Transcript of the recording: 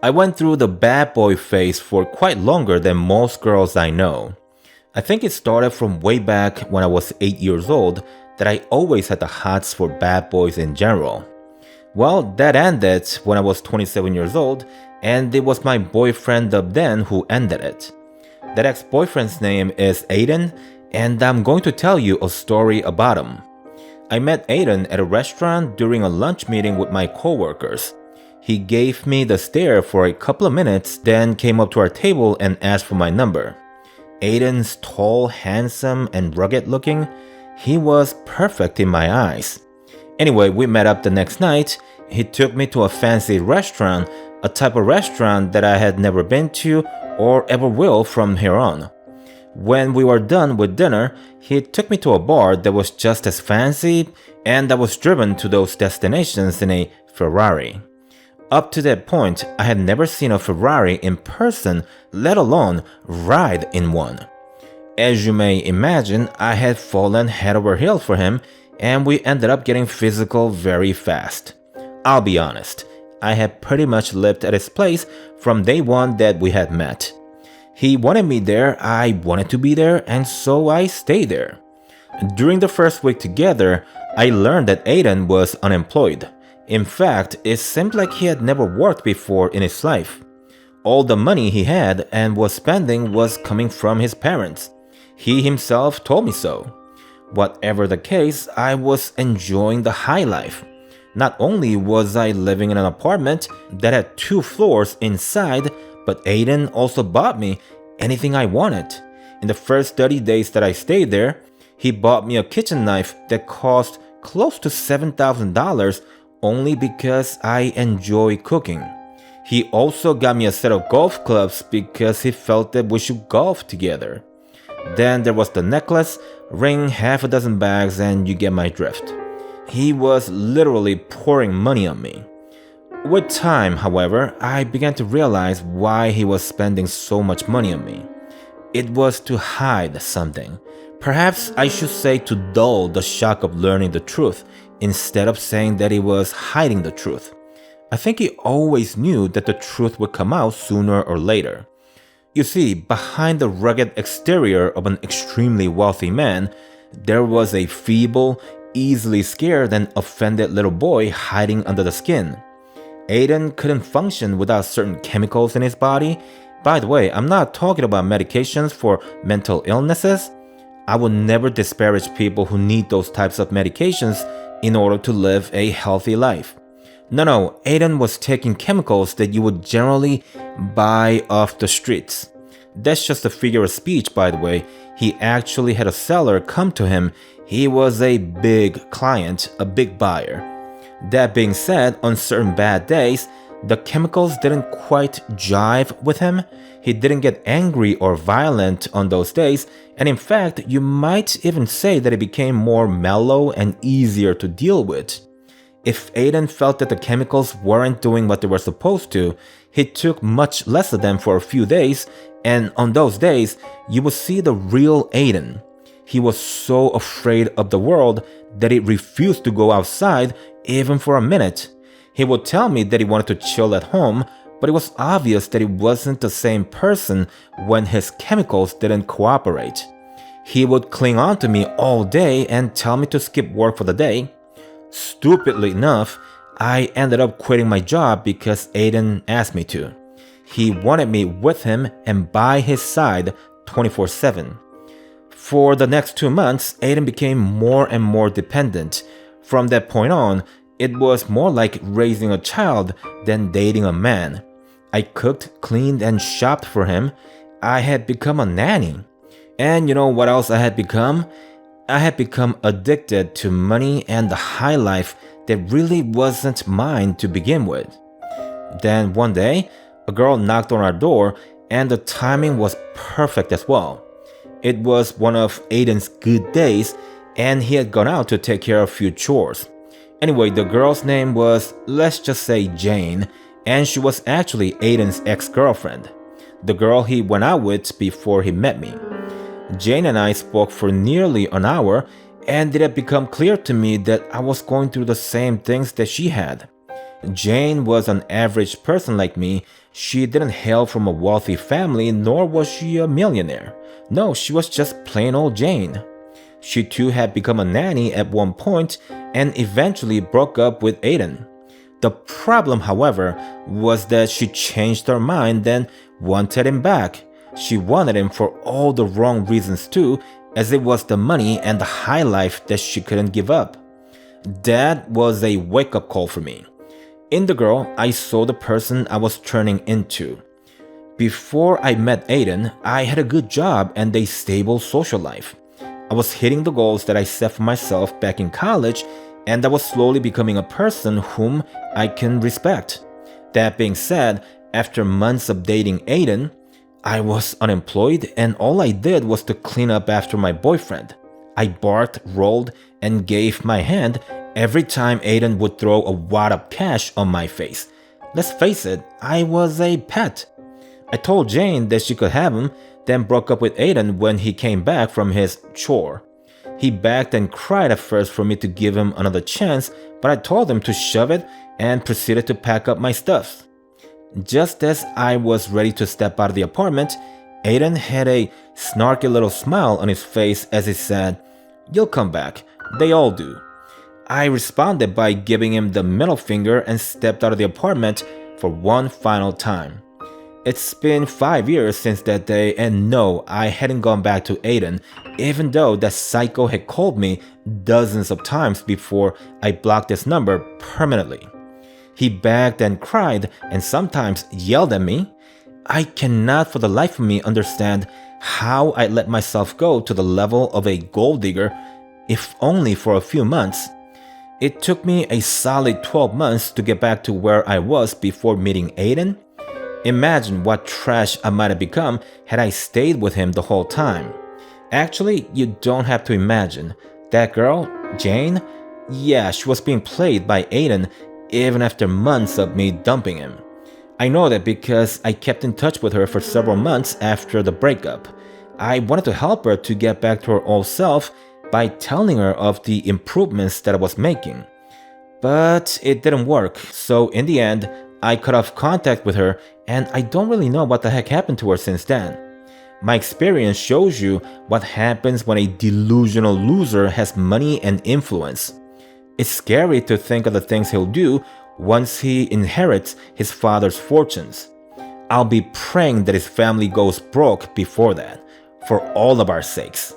I went through the bad boy phase for quite longer than most girls I know. I think it started from way back when I was 8 years old that I always had the hots for bad boys in general. Well, that ended when I was 27 years old, and it was my boyfriend of then who ended it. That ex-boyfriend's name is Aiden, and I'm going to tell you a story about him. I met Aiden at a restaurant during a lunch meeting with my coworkers. He gave me the stare for a couple of minutes, then came up to our table and asked for my number. Aiden's tall, handsome, and rugged looking. He was perfect in my eyes. Anyway, we met up the next night. He took me to a fancy restaurant, a type of restaurant that I had never been to or ever will from here on. When we were done with dinner, he took me to a bar that was just as fancy and that was driven to those destinations in a Ferrari. Up to that point, I had never seen a Ferrari in person, let alone ride in one. As you may imagine, I had fallen head over heels for him, and we ended up getting physical very fast. I'll be honest, I had pretty much lived at his place from day one that we had met. He wanted me there, I wanted to be there, and so I stayed there. During the first week together, I learned that Aiden was unemployed. In fact, it seemed like he had never worked before in his life. All the money he had and was spending was coming from his parents. He himself told me so. Whatever the case, I was enjoying the high life. Not only was I living in an apartment that had 2 floors inside, but Aiden also bought me anything I wanted. In the first 30 days that I stayed there, he bought me a kitchen knife that cost close to $7,000 only because I enjoy cooking. He also got me a set of golf clubs because he felt that we should golf together. Then there was the necklace, ring, half a dozen bags, and you get my drift. He was literally pouring money on me. With time, however, I began to realize why he was spending so much money on me. It was to hide something. Perhaps I should say to dull the shock of learning the truth, instead of saying that he was hiding the truth. I think he always knew that the truth would come out sooner or later. You see, behind the rugged exterior of an extremely wealthy man, there was a feeble, easily scared and offended little boy hiding under the skin. Aiden couldn't function without certain chemicals in his body. By the way, I'm not talking about medications for mental illnesses. I will never disparage people who need those types of medications in order to live a healthy life. No, Aiden was taking chemicals that you would generally buy off the streets. That's just a figure of speech, by the way. He actually had a seller come to him. He was a big client, a big buyer. That being said, on certain bad days, the chemicals didn't quite jive with him. He didn't get angry or violent on those days, and in fact, you might even say that he became more mellow and easier to deal with. If Aiden felt that the chemicals weren't doing what they were supposed to, he took much less of them for a few days, and on those days, you would see the real Aiden. He was so afraid of the world that he refused to go outside even for a minute. He would tell me that he wanted to chill at home, but it was obvious that he wasn't the same person when his chemicals didn't cooperate. He would cling on to me all day and tell me to skip work for the day. Stupidly enough, I ended up quitting my job because Aiden asked me to. He wanted me with him and by his side 24/7. For the next 2 months, Aiden became more and more dependent. From that point on, it was more like raising a child than dating a man. I cooked, cleaned, and shopped for him. I had become a nanny. And you know what else I had become? I had become addicted to money and the high life that really wasn't mine to begin with. Then one day, a girl knocked on our door, and the timing was perfect as well. It was one of Aiden's good days, and he had gone out to take care of a few chores. Anyway, the girl's name was, let's just say, Jane, and she was actually Aiden's ex-girlfriend, the girl he went out with before he met me. Jane and I spoke for nearly an hour, and it had become clear to me that I was going through the same things that she had. Jane was an average person like me. She didn't hail from a wealthy family, nor was she a millionaire. No, she was just plain old Jane. She too had become a nanny at one point and eventually broke up with Aiden. The problem, however, was that she changed her mind and wanted him back. She wanted him for all the wrong reasons too, as it was the money and the high life that she couldn't give up. That was a wake-up call for me. In the girl, I saw the person I was turning into. Before I met Aiden, I had a good job and a stable social life. I was hitting the goals that I set for myself back in college, and I was slowly becoming a person whom I can respect. That being said, after months of dating Aiden, I was unemployed and all I did was to clean up after my boyfriend. I barked, rolled, and gave my hand every time Aiden would throw a wad of cash on my face. Let's face it, I was a pet. I told Jane that she could have him, then broke up with Aiden when he came back from his chore. He begged and cried at first for me to give him another chance, but I told him to shove it and proceeded to pack up my stuff. Just as I was ready to step out of the apartment, Aiden had a snarky little smile on his face as he said, "You'll come back. They all do." I responded by giving him the middle finger and stepped out of the apartment for one final time. It's been 5 years since that day, and no, I hadn't gone back to Aiden, even though that psycho had called me dozens of times before I blocked his number permanently. He begged and cried and sometimes yelled at me. I cannot for the life of me understand how I let myself go to the level of a gold digger, if only for a few months. It took me a solid 12 months to get back to where I was before meeting Aiden. Imagine what trash I might have become had I stayed with him the whole time. Actually, you don't have to imagine. That girl, Jane, yeah, she was being played by Aiden even after months of me dumping him. I know that because I kept in touch with her for several months after the breakup. I wanted to help her to get back to her old self by telling her of the improvements that I was making. But it didn't work, so in the end, I cut off contact with her and I don't really know what the heck happened to her since then. My experience shows you what happens when a delusional loser has money and influence. It's scary to think of the things he'll do once he inherits his father's fortunes. I'll be praying that his family goes broke before that, for all of our sakes.